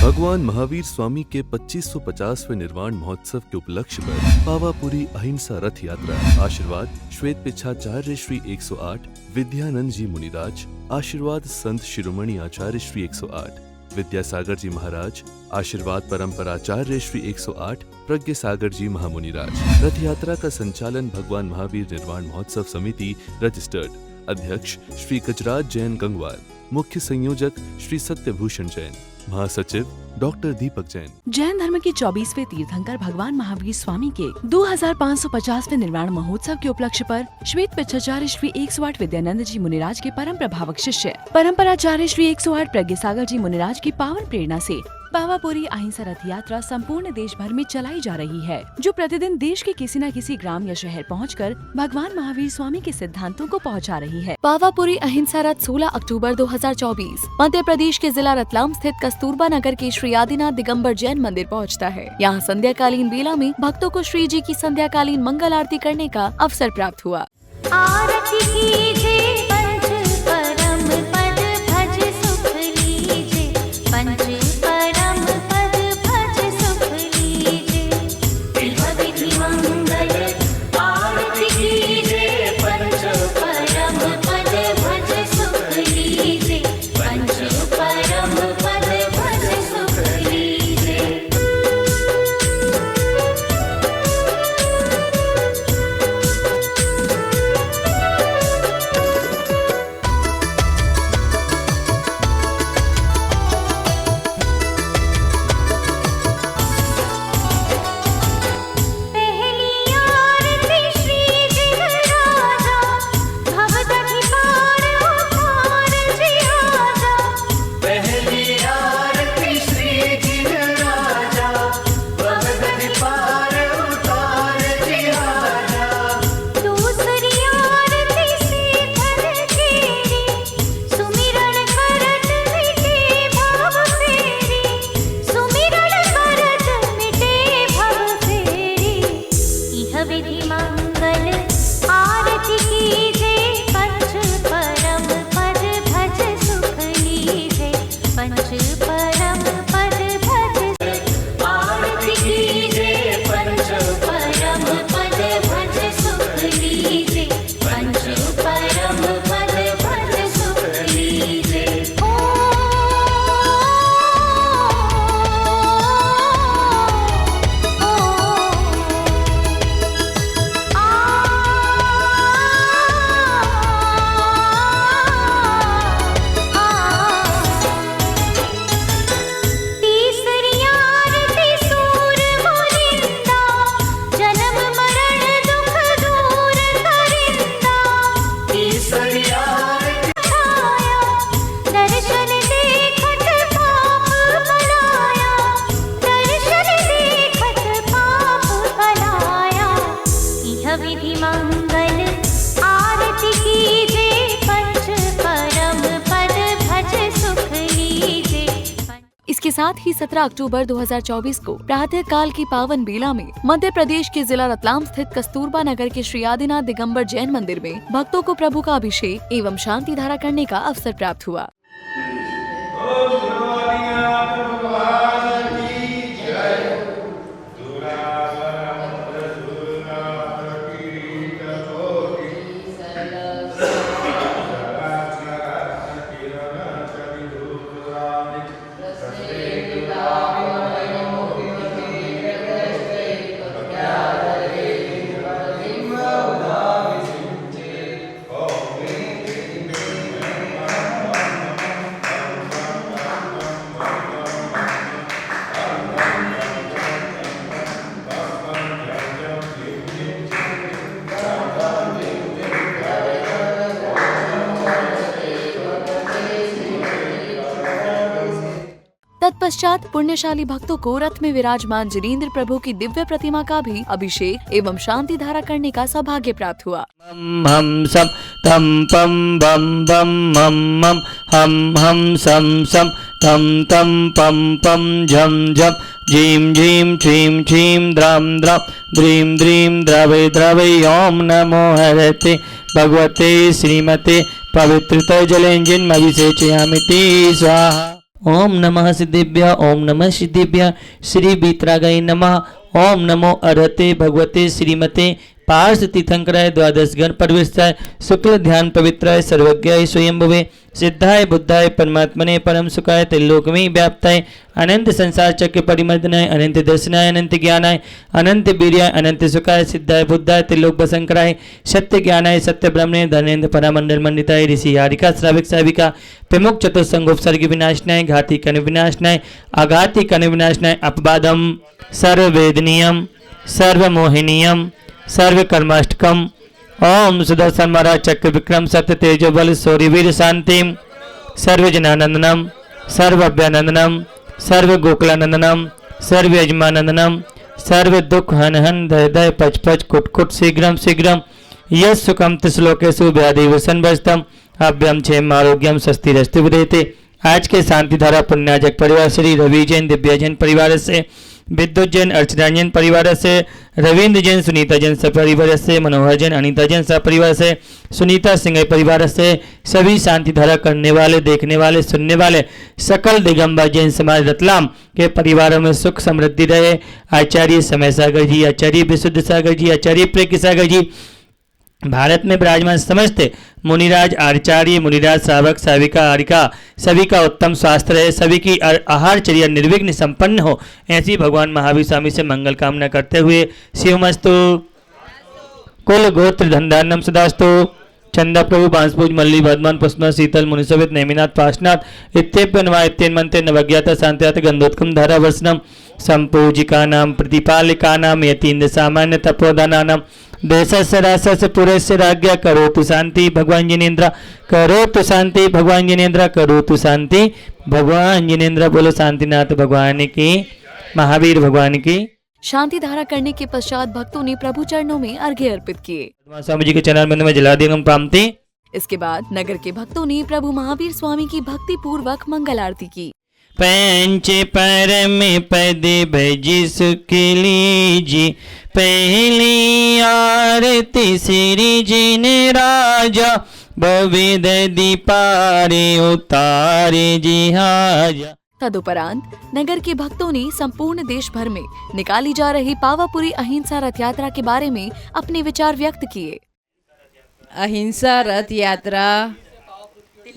भगवान महावीर स्वामी के 2550वें निर्वाण महोत्सव के उपलक्ष्य पर पावापुरी अहिंसा रथ यात्रा। आशीर्वाद श्वेत पिछाचार्य श्री 108 विद्यानंद जी मुनिराज। आशीर्वाद संत शिरोमणि आचार्य श्री 108 विद्यासागर जी महाराज। आशीर्वाद परंपराचार्य श्री 108 प्रज्ञ सागर जी महामुनिराज। रथ यात्रा का संचालन भगवान महावीर निर्वाण महोत्सव समिति रजिस्टर्ड अध्यक्ष श्री गजराज जैन गंगवार, मुख्य संयोजक श्री सत्यभूषण जैन, महासचिव डॉक्टर दीपक जैन। जैन धर्म के 24वें तीर्थंकर भगवान महावीर स्वामी के 2550वें निर्वाण महोत्सव के उपलक्ष्य पर श्वेत पिछाचार्य श्री 108 विद्यानंद जी मुनिराज के परम प्रभावक शिष्य परंपराचार्य श्री 108 प्रज्ञ सागर जी मुनिराज की पावन प्रेरणा से पावापुरी अहिंसा रथ यात्रा संपूर्ण देश भर में चलाई जा रही है, जो प्रतिदिन देश के किसी न किसी ग्राम या शहर पहुंचकर भगवान महावीर स्वामी के सिद्धांतों को पहुंचा रही है। पावापुरी अहिंसा रथ 16 अक्टूबर 2024 मध्य प्रदेश के जिला रतलाम स्थित कस्तूरबा नगर के श्री आदिनाथ दिगंबर जैन मंदिर पहुंचता है। यहाँ संध्याकालीन बेला में भक्तों को श्री जी की संध्याकालीन मंगल आरती करने का अवसर प्राप्त हुआ। इसके साथ ही 17 अक्टूबर 2024 को प्रातः काल की पावन बेला में मध्य प्रदेश के जिला रतलाम स्थित कस्तूरबा नगर के श्री आदिनाथ दिगंबर जैन मंदिर में भक्तों को प्रभु का अभिषेक एवं शांति धारा करने का अवसर प्राप्त हुआ। तत्पश्चात पुण्यशाली भक्तों को रथ में विराजमान जिनेंद्र प्रभु की दिव्य प्रतिमा का भी अभिषेक एवं शांति धारा करने का सौभाग्य प्राप्त हुआ। हम सम तम पम बम बम मम हम सम सम तम तम पम पम झम झम झीम झीम छीम छीम द्राम द्राम द्रीम द्रीम द्रवे द्रवे ओम नमो हरते भगवते श्रीमते पवित्रत जलेंजिन्मभिषेचयामि स्वाहा। ओम नमः सिद्धिभ्य ओम नमः सिद्धिभ्य श्री बीतरागाय नमः। ओम नमो अर्हते भगवते श्रीमते पार्श तीर्थंकराय द्वादश गण परवेशाय शुक्ल ध्यान पवित्राय सर्वज्ञाय स्वयंभुवे सिद्धाय बुद्धाय परमात्मने परम सुखाय त्रिलोकमयि व्याप्ताय अनंत संसार चक्र परिमर्दनाय अनंत दर्शनाय अनंत ज्ञानाय अनंत वीर्याय अनंत सुखाय सिद्धाय बुद्धाय त्रिलोक वसंकराय सत्य ज्ञानाय सत्य ब्रह्मणे धनेन्द्र परामंडल मंडिताय ऋषि हारिका श्राविक साविका प्रमुख चतुर्संगोपसर्ग विनाशनाय घाती कन विनाशनाय आघाती कन विनाशनाय अपवादम सर्ववेदनीयम सर्वमोहिनीयम सर्वकर्माष्टकम। ओम सुदर्शन महाराज चक्र विक्रम सत्य तेजो बल शौर्यवीर शांति सर्वजनानंदनम सर्वभ्यानंदनम सर्व गोकुलानंदनम सर्व यजमानंदनम सर्व दुख हन हन दय दय पच पच कुट कुट शीघ्रम शीघ्रम यश सुखम तिश्लोकेशु व्याधि विसंभस्तम अभ्यम क्षेम आरोग्यम स्वस्तिरस्तु विदेते। आज के शांति धारा पुण्याजक परिवार श्री रवि जैन दिव्या जैन परिवार से विद्युत जैन अर्चना जैन परिवार से रविंद्र जैन सुनीता जैन सपरिवार से मनोहर जैन अनीता जैन सपरिवार से सुनीता सिंह परिवार से सभी शांति धारा करने वाले देखने वाले सुनने वाले सकल दिगंबर जैन समाज रतलाम के परिवारों में सुख समृद्धि रहे। आचार्य समय सागर जी, आचार्य विशुद्ध सागर जी, आचार्य प्रेम सागर जी, भारत में विराजमान समस्त मुनिराज आचार्य मुनिराज श्रावक साविका आरिका सभी का उत्तम स्वास्थ्य रहे, सभी की आहारचर्या निर्विघ्न संपन्न हो, ऐसी भगवान महावीर स्वामी से मंगल कामना करते हुए शिवमस्तु कुल गोत्र धनधान्यम सदास्तु चंदा प्रभु बांसपूज मल्ली वर्धमान पुष्पा शीतल मुनिसवित नेमिनाथ पाशनाथ इत्येप्यन्वायत्येन मंत्रे नवज्ञाता शांत्यात गंधोत्कम धारा वर्षनम संपूजिका नाम प्रतिपालिका नाम यतीन्द्र सामान्य तपोदाना नाम देशस्य राशस्य पुरस्य राज्ञा करोतु शांति भगवान जिनेन्द्र करोतु शांति भगवान जिनेन्द्र करोतु शांति भगवान जिनेन्द्र। बोलो शांतिनाथ भगवान की, महावीर भगवान की। शांति धारा करने के पश्चात भक्तों ने प्रभु चरणों में अर्घ्य अर्पित किए। स्वामी जी के चरण में जला दिया प्राप्ति। इसके बाद नगर के भक्तों ने प्रभु महावीर स्वामी की भक्ति पूर्वक मंगल आरती की। पंच पर में पद भजी सुख लीजी पहली आरती श्री जिन राजा भविद दीपारे उतारे जी हाजा। तदुपरांत नगर के भक्तों ने संपूर्ण देश भर में निकाली जा रही पावापुरी अहिंसा रथ यात्रा के बारे में अपने विचार व्यक्त किए। अहिंसा रथ यात्रा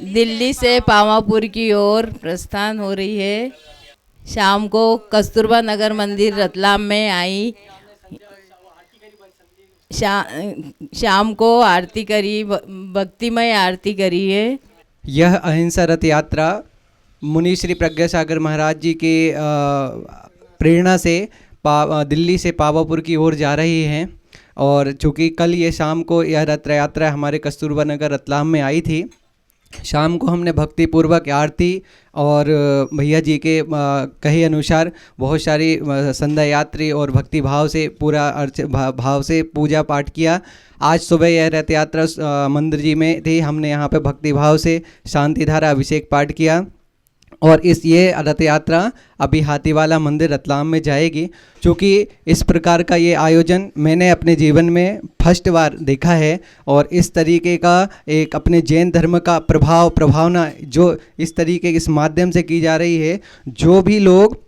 दिल्ली से पावापुर की ओर प्रस्थान हो रही है। शाम को कस्तूरबा नगर मंदिर रतलाम में आई। शाम को आरती करी, भक्तिमय आरती करी है। यह अहिंसा रथ यात्रा मुनि श्री प्रज्ञा सागर महाराज जी के प्रेरणा से दिल्ली से पावापुर की ओर जा रही हैं। और चूँकि कल ये शाम को यह रथ यात्रा हमारे कस्तूरबा नगर रतलाम में आई थी, शाम को हमने भक्तिपूर्वक आरती और भैया जी के कहे अनुसार बहुत सारी संध्या यात्री और भक्ति भाव से पूरा भाव से पूजा पाठ किया। आज सुबह यह रथ यात्रा मंदिर जी में थी, हमने यहाँ पे भक्ति भाव से शांति धारा अभिषेक पाठ किया। और ये रथ यात्रा अभी हाथीवाला मंदिर रतलाम में जाएगी। क्योंकि इस प्रकार का ये आयोजन मैंने अपने जीवन में फर्स्ट बार देखा है और इस तरीके का एक अपने जैन धर्म का प्रभावना जो इस तरीके के इस माध्यम से की जा रही है, जो भी लोग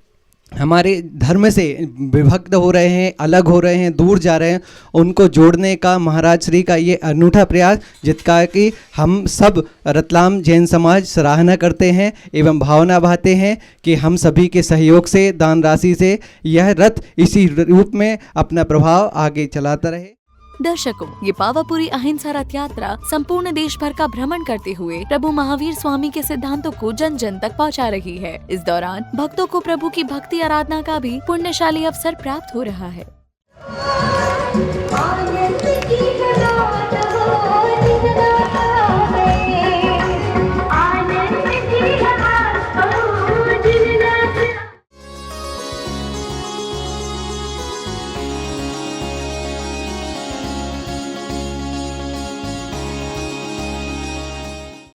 हमारे धर्म से विभक्त हो रहे हैं, अलग हो रहे हैं, दूर जा रहे हैं, उनको जोड़ने का महाराज श्री का ये अनूठा प्रयास, जिसका कि हम सब रतलाम जैन समाज सराहना करते हैं एवं भावना बहाते हैं कि हम सभी के सहयोग से, दान राशि से यह रथ इसी रूप में अपना प्रभाव आगे चलाता रहे। दर्शकों, ये पावापुरी अहिंसा रथ यात्रा संपूर्ण देश भर का भ्रमण करते हुए प्रभु महावीर स्वामी के सिद्धांतों को जन जन तक पहुंचा रही है। इस दौरान भक्तों को प्रभु की भक्ति आराधना का भी पुण्यशाली अवसर प्राप्त हो रहा है।